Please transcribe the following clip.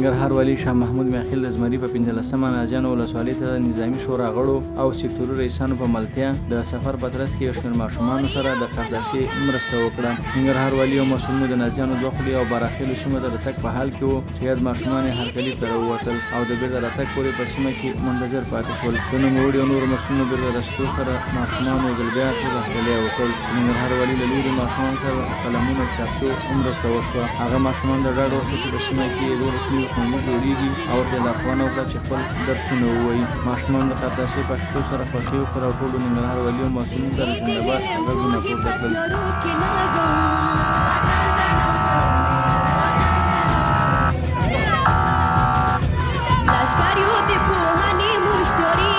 ننګرهار والي شاه محمود میاخیل د زمري په 15مه نازيانو ولسوالۍ ته د نظامي شورا غړو او سکتوري رئیسانو په ملتیا د سفر په ترڅ کې یو شمېر ماشومانو سره د قرطاسيه مرسته وکړه. ننګرهار والي او مسؤلینو د نازيانو دوه خولې او براخیلو سیمو ته د تګ په حال کې وو چې یاد ماشومان یې هرکلي ته راووتل او د بیرته راتګ پورې په سیمه کې منتظر پاتې شول. د نوموړي او نورو مسؤلینو بیرته رسېدو سره ماشومانو ځل بیا هرکلی وکړ. ننګرهار والي له لوري ماشومانو سره قلمونو کتابچو مرسته وشوه. هغه ماشومان د ډاډ وکړ چې په سیمه کې 12 نوي ښوونځي جوړېږي او ورته یې لارښوونه وکړه چې خپل درسونه ووایي. ماشومان د قرطاسيه په اخیستو سره خوښي وښوده او ټولو ننګرهار والي او مسؤلینو ته د زنده‌باد غږونه پورته کړل. Las varios de Puhani Mushtori